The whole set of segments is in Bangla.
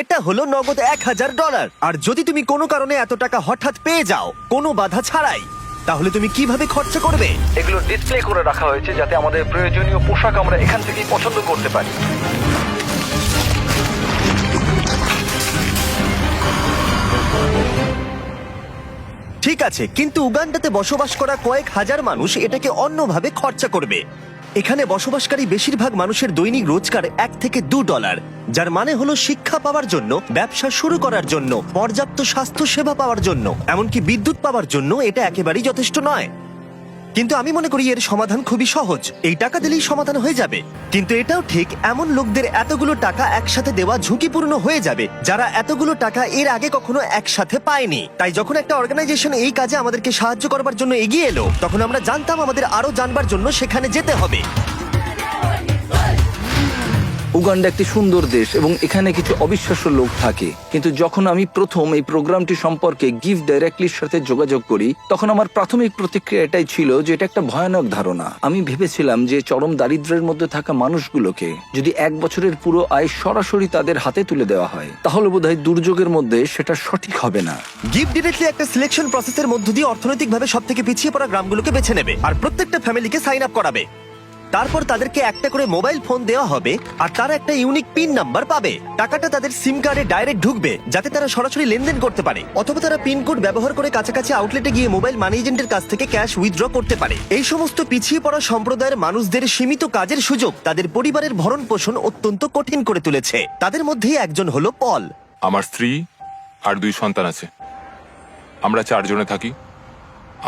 এটা হলো নগদ $1000। আর যদি তুমি কোনো কারণে এত টাকা হঠাৎ পেয়ে যাও কোনো বাধা ছাড়াই, তাহলে তুমি কিভাবে খরচা করবে? এগুলো ডিসপ্লে করে রাখা হয়েছে যাতে আমাদের প্রয়োজনীয় পোশাক আমরা এখান থেকেই পছন্দ করতে পারি। ঠিক আছে, কিন্তু উগান্ডাতে বসবাস করা কয়েক হাজার মানুষ এটাকে অন্যভাবে খরচা করবে। এখানে বসবাসকারী বেশিরভাগ মানুষের দৈনিক রোজগার $1 থেকে $2, যার মানে হলো শিক্ষা পাওয়ার জন্য, ব্যবসা শুরু করার জন্য, পর্যাপ্ত স্বাস্থ্য সেবা পাওয়ার জন্য, এমনকি বিদ্যুৎ পাওয়ার জন্য এটা একেবারেই যথেষ্ট নয়। কিন্তু আমি মনে করি এর সমাধান খুবই সহজ, এই টাকা দিলেই সমাধান হয়ে যাবে। কিন্তু এটাও ঠিক, এমন লোকদের এতগুলো টাকা একসাথে দেওয়া ঝুঁকিপূর্ণ হয়ে যাবে যারা এতগুলো টাকা এর আগে কখনো একসাথে পায়নি। তাই যখন একটা অর্গানাইজেশন এই কাজে আমাদেরকে সাহায্য করবার জন্য এগিয়ে এলো, তখন আমরা জানতাম আমাদের আরো জানবার জন্য সেখানে যেতে হবে। উগান্ডা একটি সুন্দর দেশ এবং এখানে কিছু অবিশ্বাস্য লোক থাকে, কিন্তু যখন আমি প্রথম এই প্রোগ্রামটি সম্পর্কে গিভ ডাইরেক্টলির সাথে যোগাযোগ করি, তখন আমার প্রাথমিক প্রতিক্রিয়া এটাই ছিল যে এটা একটা ভয়ানক ধারণা। আমি ভেবেছিলাম যে চরম দারিদ্র্যের মধ্যে থাকা মানুষগুলোকে যদি 1 বছরের পুরো আয় সরাসরি তাদের হাতে তুলে দেওয়া হয়, তাহলে বোধহয় দুর্যোগের মধ্যে সেটা সঠিক হবে না। গিভ ডিরেক্টলি একটা সিলেকশন প্রসেসের মধ্য দিয়ে অর্থনৈতিকভাবে সবথেকে পিছিয়ে পড়া গ্রামগুলোকে বেছে নেবে আর প্রত্যেকটা ফ্যামিলিকে সাইন আপ করাবে। তারপর তাদেরকে একটা করে মোবাইল ফোন দেওয়া হবে আর তারা একটা ইউনিক পিন নাম্বার পাবে। টাকাটা তাদের সিম কার্ডে ডাইরেক্ট ঢুকবে যাতে তারা সরাসরি লেনদেন করতে পারে, অথবা তারা পিন কোড ব্যবহার করে কাছাকাছি আউটলেটে গিয়ে মোবাইল মানি এজেন্টের কাছ থেকে ক্যাশ উইথড্র করতে পারে। এই সমস্ত পিছিয়ে পড়া সম্প্রদায়ের মানুষদের সীমিত কাজের সুযোগ তাদের পরিবারের ভরণ পোষণ অত্যন্ত কঠিন করে তুলেছে। তাদের মধ্যেই একজন হলো পল। আমার স্ত্রী আর 2 সন্তান আছে। আমরা 4 জনে থাকি।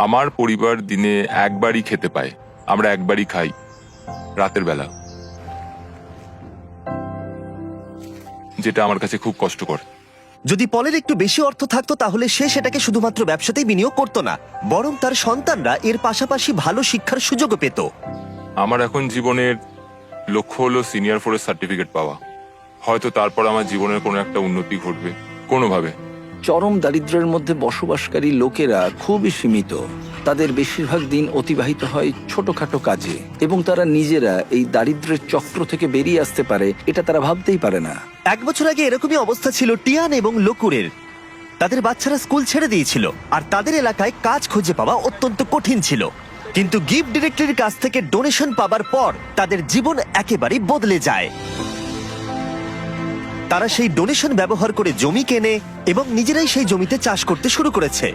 আমার পরিবার দিনে একবারই খেতে পায়, আমরা একবারই খাই, রাতের বেলা, যেটা আমার কাছে খুব কষ্টকর। যদি পলের একটু বেশি অর্থ থাকতো তাহলে সে সেটাকে শুধুমাত্র ব্যবসাতেই বিনিয়োগ করতো না, বরং তার সন্তানরা এর পাশাপাশি ভালো শিক্ষার সুযোগও পেত। আমার এখন জীবনের লক্ষ্য হলো সিনিয়র 4 সার্টিফিকেট পাওয়া। হয়তো তারপর আমার জীবনের কোনো একটা উন্নতি ঘটবে কোনোভাবে। চরম দারিদ্র্যের মধ্যে বসবাসকারী লোকেরা খুবই সীমিত। তাদের বেশিরভাগ দিন অতিবাহিত হয় ছোটখাটো কাজে এবং তারা নিজেরা এই দারিদ্র্যের চক্র থেকে বেরিয়ে আসতে পারে এটা তারা ভাবতেই পারে না। 1 বছর আগে এরকমই অবস্থা ছিল টিয়ান এবং লোকুরের। তাদের বাচ্চারা স্কুল ছেড়ে দিয়েছিল আর তাদের এলাকায় কাজ খুঁজে পাওয়া অত্যন্ত কঠিন ছিল। কিন্তু গিভ ডিরেক্টরির কাছ থেকে ডোনেশন পাবার পর তাদের জীবন একেবারেই বদলে যায়। তারা সেই ডোনেশন ব্যবহার করে জমি কেনে এবং নিজেরাই সেই জমিতে চাষ করতে শুরু করেছে।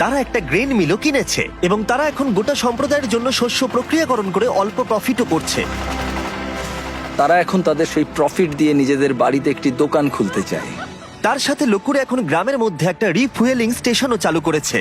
তারা একটা গ্রেন মিলও কিনেছে এবং তারা এখন গোটা সম্প্রদায়ের জন্য শস্য প্রক্রিয়াকরণ করে অল্প প্রফিটও করছে। তারা এখন তাদের সেই প্রফিট দিয়ে নিজেদের বাড়িতে একটি দোকান খুলতে চায়। তার সাথে লোকুরে এখন গ্রামের মধ্যে একটা রিফুয়েলিং স্টেশনও চালু করেছে।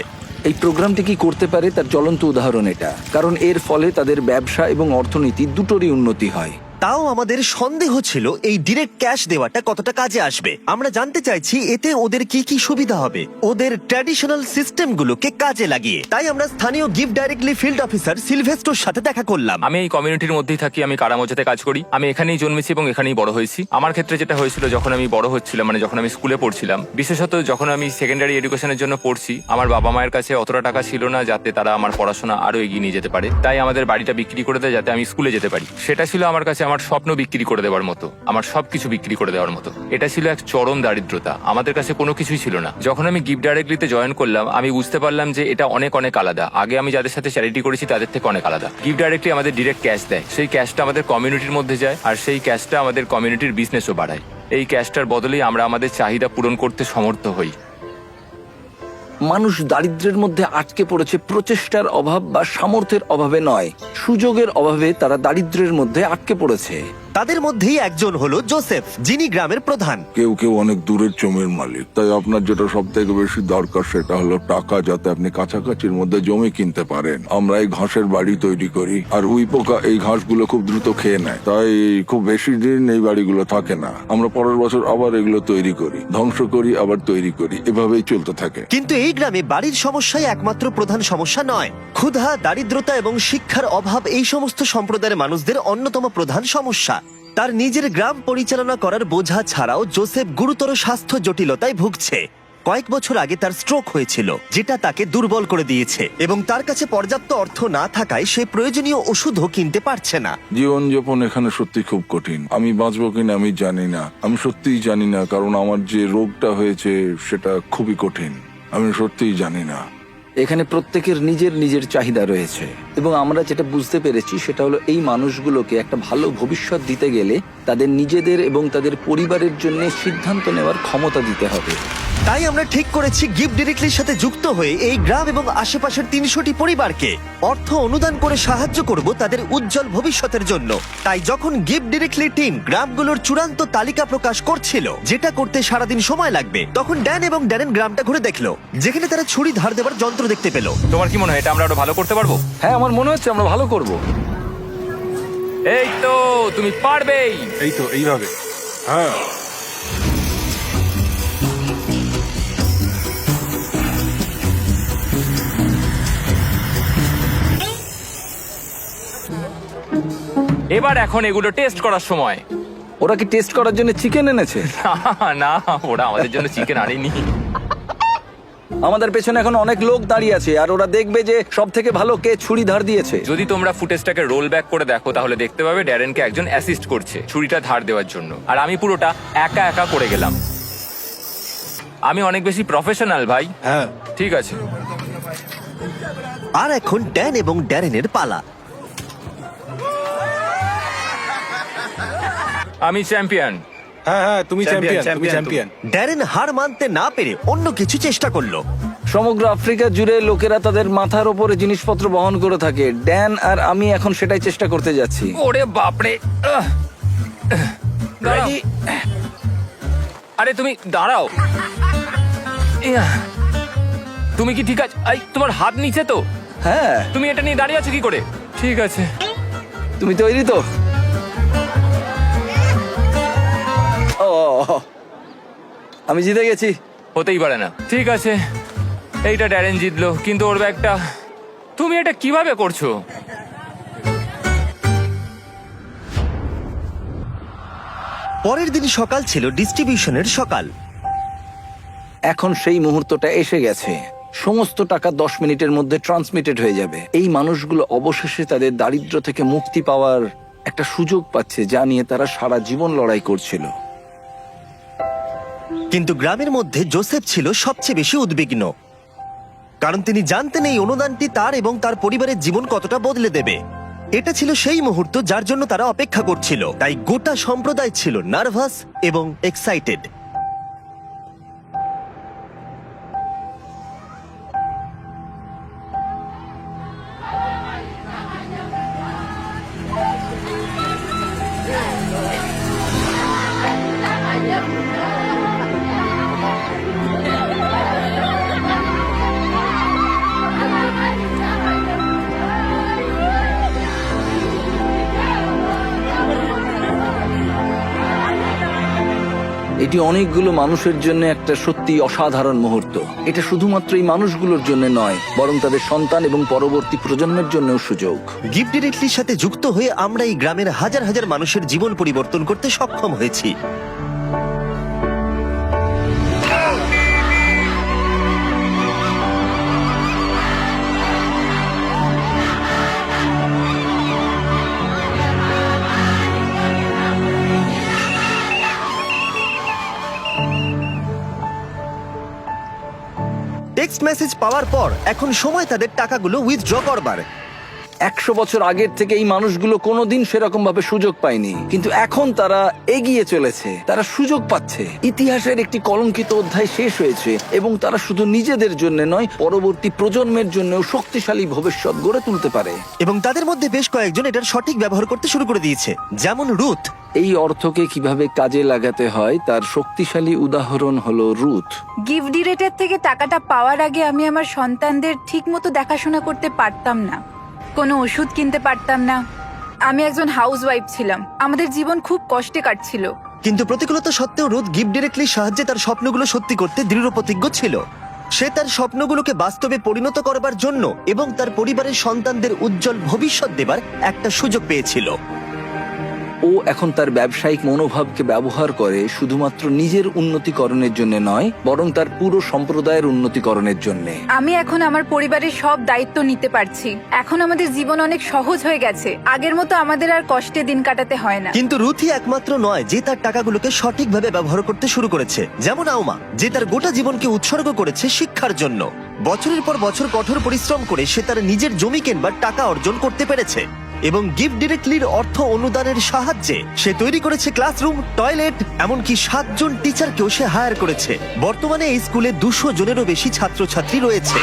এই প্রোগ্রামটি কি করতে পারে তার জ্বলন্ত উদাহরণ এটা, কারণ এর ফলে তাদের ব্যবসা এবং অর্থনীতি দুটোরই উন্নতি হয়। তাও আমাদের সন্দেহ ছিল এই ডিরেক্ট ক্যাশ দেওয়াটা কতটা কাজে আসবে। আমরা জানতে চাইছি এতে ওদের কি কি সুবিধা হবে ওদের ট্র্যাডিশনাল সিস্টেমগুলোকে কাজে লাগিয়ে। তাই আমরা স্থানীয় গিভ ডাইরেক্টলি ফিল্ড অফিসার সিলভেস্টোর সাথে দেখা করলাম। আমি এই কমিউনিটির মধ্যেই থাকি, আমি কারামোজাতে কাজ করি। আমি এখানেই জন্মেছি এবং এখানেই বড় হয়েছি। আমার ক্ষেত্রে যেটা হয়েছিল, যখন আমি বড় হচ্ছিলাম, মানে যখন আমি স্কুলে পড়ছিলাম, বিশেষত যখন আমি সেকেন্ডারি এডুকেশনের জন্য পড়ছি, আমার বাবা মায়ের কাছে অতটা টাকা ছিল না যাতে তারা আমার পড়াশোনা আরো এগিয়ে নিয়ে যেতে পারে। তাই আমাদের বাড়িটা বিক্রি করে দেয় যাতে আমি স্কুলে যেতে পারি। সেটা ছিল আমার কাছে আমার স্বপ্ন বিক্রি করে দেওয়ার মতো, আমার সবকিছু বিক্রি করে দেওয়ার মতো। এটা ছিল এক চরম দারিদ্রতা, আমাদের কাছে কোনো কিছুই ছিল না। যখন আমি গিভ ডাইরেক্টলিতে জয়েন করলাম, আমি বুঝতে পারলাম যে এটা অনেক অনেক আলাদা। আগে আমি যাদের সাথে চ্যারিটি করেছি তাদের থেকে অনেক আলাদা। গিভ ডাইরেক্টলি আমাদের ডিরেক্ট ক্যাশ দেয়, সেই ক্যাশটা আমাদের কমিউনিটির মধ্যে যায় আর সেই ক্যাশটা আমাদের কমিউনিটির বিজনেসও বাড়ায়। এই ক্যাশটার বদলেই আমরা আমাদের চাহিদা পূরণ করতে সমর্থ হই। মানুষ দারিদ্র্যের মধ্যে আটকে পড়েছে প্রচেষ্টার অভাব বা সামর্থ্যের অভাবে নয়, সুযোগের অভাবে তারা দারিদ্র্যের মধ্যে আটকে পড়েছে। তাদের মধ্যেই একজন হলো জোসেফ, যিনি গ্রামের প্রধান। কেউ কেউ অনেক দূরের জমির মালিক, তাই আপনার যেটা সব থেকে বেশি দরকার সেটা হলো টাকা, যাতে আপনি কাছাকাছির মধ্যে জমি কিনতে পারেন। আমরা এই ঘাসের বাড়ি তৈরি করি আর উই পোকা এই ঘাসগুলো খুব দ্রুত খেয়ে নেয়, তাই খুব বেশি দিন এই বাড়িগুলো থাকে না। আমরা পরের বছর আবার এগুলো তৈরি করি, ধ্বংস করি, আবার তৈরি করি, এভাবেই চলতে থাকে। কিন্তু এই গ্রামে বাড়ির সমস্যাই একমাত্র প্রধান সমস্যা নয়। ক্ষুধা, দারিদ্রতা এবং শিক্ষার অভাব এই সমস্ত সম্প্রদায়ের মানুষদের অন্যতম প্রধান সমস্যা। তার নিজের গ্রাম পরিচালনা করার বোঝা ছাড়াও জোসেফ গুরুতর স্বাস্থ্য জটিলতায় ভুগছে। কয়েক বছর আগে তার স্ট্রোক হয়েছিল, যেটা তাকে দুর্বল করে দিয়েছে, এবং তার কাছে পর্যাপ্ত অর্থ না থাকায় সে প্রয়োজনীয় ওষুধও কিনতে পারছে না। জীবনযাপন এখানে সত্যি খুব কঠিন। আমি বাঁচবো কিনা আমি জানি না, আমি সত্যিই জানি না, কারণ আমার যে রোগটা হয়েছে সেটা খুবই কঠিন। আমি সত্যিই জানি না। এখানে প্রত্যেকের নিজের নিজের চাহিদা রয়েছে, এবং আমরা যেটা বুঝতে পেরেছি সেটা হলো এই মানুষগুলোকে একটা ভালো ভবিষ্যৎ দিতে গেলে তাদের নিজেদের এবং তাদের পরিবারের জন্য সিদ্ধান্ত নেওয়ার ক্ষমতা দিতে হবে। তাই আমরা ঠিক করেছি গিফট ডিরেক্টলির সাথে যুক্ত হয়ে এই গ্রাম এবং আশেপাশের 300টি পরিবারকে অর্থ অনুদান করে সাহায্য করব তাদের উজ্জ্বল ভবিষ্যতের জন্য। তাই যখন গিফট ডিরেক্টলি টিম গ্রামগুলোর চূড়ান্ত তালিকা প্রকাশ করছিল, যেটা করতে সারাদিন সময় লাগবে, তখন ড্যান এবং ড্যারেন গ্রামটা ঘুরে দেখলো, যেখানে তারা ছুরি ধার দেবার যন্ত্র দেখতে পেল। তোমার কি মনে হয় এটা আমরা আরো ভালো করতে পারবো? হ্যাঁ, আমার মনে হচ্ছে আমরা ভালো করব। এই তো, তুমি পারবেই। এই তো এইভাবে। হ্যাঁ, এবার এখন এগুলো টেস্ট করার সময়। ওরা কি টেস্ট করার জন্য চিকেন এনেছে? না, ওরা আমাদের জন্য চিকেন আনেনি। আমাদের পেছনে এখন অনেক লোক দাঁড়িয়ে আছে, আর ওরা দেখবে যে সব থেকে ভালো কে ছুরি ধার দিয়েছে। যদি তোমরা ফুটেজটাকে রোল ব্যাক করে দেখো তাহলে দেখতে পাবে ড্যারেনকে একজন অ্যাসিস্ট করছে ছুরিটা ধার দেওয়ার জন্য, আর আমি পুরোটা একা একা করে গেলাম। আমি অনেক বেশি প্রফেশনাল ভাই। হ্যাঁ। ঠিক আছে, আর এখন ড্যান এবং ড্যারেনের পালা। আমি চ্যাম্পিয়ন। হ্যাঁ হ্যাঁ, তুমি চ্যাম্পিয়ন, তুমি চ্যাম্পিয়ন। ড্যারেন হার মানতে না পেরে অন্য কিছু চেষ্টা করলো। সমগ্র আফ্রিকা জুড়ে লোকেরা তাদের মাথার ওপরে জিনিসপত্র বহন করে থাকে। ড্যান আর আমি এখন সেটাই চেষ্টা করতে যাচ্ছি। ওরে বাপরে, দাঁড়াও। আরে তুমি দাঁড়াও। ইয়া, তুমি কি ঠিক আছে? তোমার হাত নিচে তো? হ্যাঁ। তুমি এটা নিয়ে দাঁড়িয়ে আছো কি করে? ঠিক আছে, তুমি তৈরি তো? ও, আমি জিতে গেছি। হতেই পারে না। ঠিক আছে, এইটা ড্যারেন জিতলো, কিন্তু ওর ব্যাগটা। তুমি এটা কিভাবে করছো? পরের দিন সকাল ছিল ডিস্ট্রিবিউশনের সকাল। এখন সেই মুহূর্তটা এসে গেছে। সমস্ত টাকা 10 মিনিটের মধ্যে ট্রান্সমিটেড হয়ে যাবে। এই মানুষগুলো অবশেষে তাদের দারিদ্র্য থেকে মুক্তি পাওয়ার একটা সুযোগ পাচ্ছে, যা নিয়ে তারা সারা জীবন লড়াই করছিল। কিন্তু গ্রামের মধ্যে জোসেফ ছিল সবচেয়ে বেশি উদ্বিগ্ন, কারণ তিনি জানতেন এই অনুদানটি তার এবং তার পরিবারের জীবন কতটা বদলে দেবে। এটা ছিল সেই মুহূর্ত যার জন্য তারা অপেক্ষা করছিল, তাই গোটা সম্প্রদায় ছিল নার্ভাস এবং এক্সাইটেড। এটি অনেকগুলো মানুষের জন্য একটা সত্যি অসাধারণ মুহূর্ত। এটা শুধুমাত্র এই মানুষগুলোর জন্য নয়, বরং তাদের সন্তান এবং পরবর্তী প্রজন্মের জন্যও সুযোগ। গিফট ডিরেক্টলির সাথে যুক্ত হয়ে আমরা এই গ্রামের হাজার হাজার মানুষের জীবন পরিবর্তন করতে সক্ষম হয়েছি। টেক্সট মেসেজ পাওয়ার পর এখন সময় তাদের টাকাগুলো উইথড্র করবার। 100 বছর আগের থেকে এই মানুষগুলো কোনোদিন সেরকম ভাবে সুযোগ পায়নি, কিন্তু এখন তারা এগিয়ে চলেছে, তারা সুযোগ পাচ্ছে। ইতিহাসের একটি কলঙ্কিত অধ্যায় শেষ হয়েছে, এবং তারা শুধু নিজেদের জন্য নয়, পরবর্তী প্রজন্মের জন্যও শক্তিশালী ভবিষ্যৎ গড়ে তুলতে পারে। এবং তাদের মধ্যে বেশ কয়েকজন এটার সঠিক ব্যবহার করতে শুরু করে দিয়েছে, যেমন রুথ। এই অর্থকে কিভাবে কাজে লাগাতে হয় তার শক্তিশালী উদাহরণ হলো রুথ। গিফট ডিরেক্টর থেকে টাকাটা পাওয়ার আগে আমি আমার সন্তানদের ঠিকমতো দেখাশোনা করতে পারতাম না, কোনো ওষুধ কিনতে পারতাম না। আমি একজন হাউসওয়াইফ ছিলাম, আমাদের জীবন খুব কষ্টে কাটছিল। কিন্তু প্রতিকূলতা সত্ত্বেও রুথ গিফট ডিরেক্টলির সাহায্যে তার স্বপ্নগুলো সত্যি করতে দৃঢ় প্রতিজ্ঞ ছিল। সে তার স্বপ্নগুলোকে বাস্তবে পরিণত করবার জন্য এবং তার পরিবারের সন্তানদের উজ্জ্বল ভবিষ্যৎ দেবার একটা সুযোগ পেয়েছিল। ও এখন তার ব্যবসায়িক মনোভাবকে ব্যবহার করে শুধুমাত্র নিজের উন্নতিকরণের জন্য নয়, বরং তার পুরো সম্প্রদায়ের উন্নতিকরণের জন্য। আমি এখন আমার পরিবারের সব দায়িত্ব নিতে পারছি। এখন আমাদের জীবন অনেক সহজ হয়ে গেছে। আগের মতো আমাদের আর কষ্টে দিন কাটাতে হয় না। কিন্তু রুথি একমাত্র নয় যে তার টাকাগুলোকে সঠিকভাবে ব্যবহার করতে শুরু করেছে, যেমন আউমা, যে তার গোটা জীবনকে উৎসর্গ করেছে শিক্ষার জন্য। বছরের পর বছর কঠোর পরিশ্রম করে সে তার নিজের জমি কেনবার টাকা অর্জন করতে পেরেছে, এবং গিফট ডিরেক্টলির অর্থ অনুদানের সাহায্যে সে তৈরি করেছে ক্লাসরুম, টয়লেট, এমনকি 7 জন টিচারকেও সে হায়ার করেছে। বর্তমানে এই স্কুলে 200 জনেরও বেশি ছাত্রছাত্রী রয়েছে।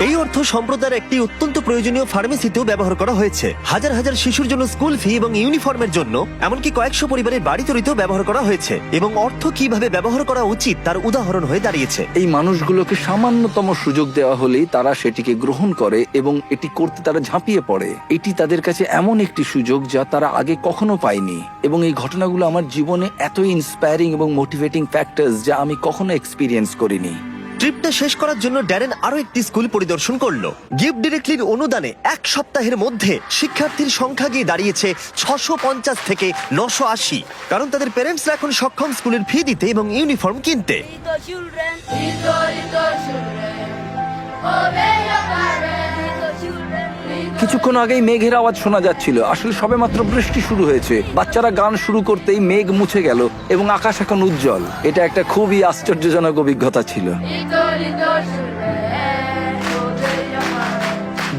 এই অর্থ সম্প্রদায়ের একটি অত্যন্ত প্রয়োজনীয় ফার্মেসিতেও ব্যবহার করা হয়েছে। হাজার হাজার শিশুর জন্য স্কুল ফি এবং ইউনিফর্মের জন্য, এমনকি কয়েকশো পরিবারের বাড়ি তৈরিতেও ব্যবহার করা হয়েছে। এবং অর্থ কিভাবে ব্যবহার করা উচিত তার উদাহরণ হয়ে দাঁড়িয়েছে। এই মানুষগুলোকে সামান্যতম সুযোগ দেওয়া হলেই তারা সেটিকে গ্রহণ করে এবং এটি করতে তারা ঝাঁপিয়ে পড়ে। এটি তাদের কাছে এমন একটি সুযোগ যা তারা আগে কখনো পায়নি। এবং এই ঘটনাগুলো আমার জীবনে এত ইন্সপায়ারিং এবং মোটিভেটিং ফ্যাক্টরস যা আমি কখনো এক্সপিরিয়েন্স করিনি। ট্রিপটা শেষ করার জন্য ড্যারেন আরো একটি স্কুল পরিদর্শন করলো। গিফট ডিরেক্টলির অনুদানে 1 সপ্তাহের মধ্যে শিক্ষার্থীর সংখ্যা গিয়ে দাঁড়িয়েছে 650 থেকে 980, কারণ তাদের প্যারেন্টসরা এখন সক্ষম স্কুলের ফি দিতে এবং ইউনিফর্ম কিনতে। Little children, little children, obey your parents, little children, little কিছুক্ষণ আগেই মেঘের আওয়াজ শোনা যাচ্ছিল। আসলে সবেমাত্র বৃষ্টি শুরু হয়েছে। বাচ্চারা গান শুরু করতেই মেঘ মুছে গেল এবং আকাশ এখন উজ্জ্বল। এটা একটা খুবই আশ্চর্যজনক অভিজ্ঞতা ছিল। children, obey your parents.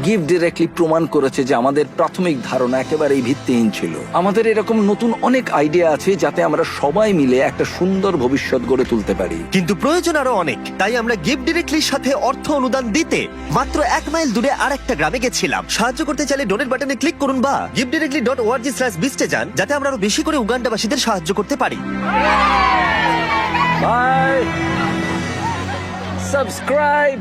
Gift directly প্রমাণ করেছে যে আমাদের প্রাথমিক ধারণা একেবারেই ভিত্তিহীন ছিল। আমাদের এরকম নতুন অনেক আইডিয়া আছে যাতে আমরা সবাই মিলে একটা সুন্দর ভবিষ্যৎ গড়ে তুলতে পারি। কিন্তু প্রয়োজন আরো অনেক। তাই আমরা গিফট ডিরেক্টলির সাথে অর্থ অনুদান দিতে মাত্র 1 মাইল দূরে আরেকটা গ্রামে গেছিলাম। সাহায্য করতে চাইলে ডোনেট বাটনে ক্লিক করুন বা giftdirectly.org/beast এ যান, যাতে আমরা আরো বেশি করে উগান্ডাবাসীদের সাহায্য করতে পারি। বাই। সাবস্ক্রাইব।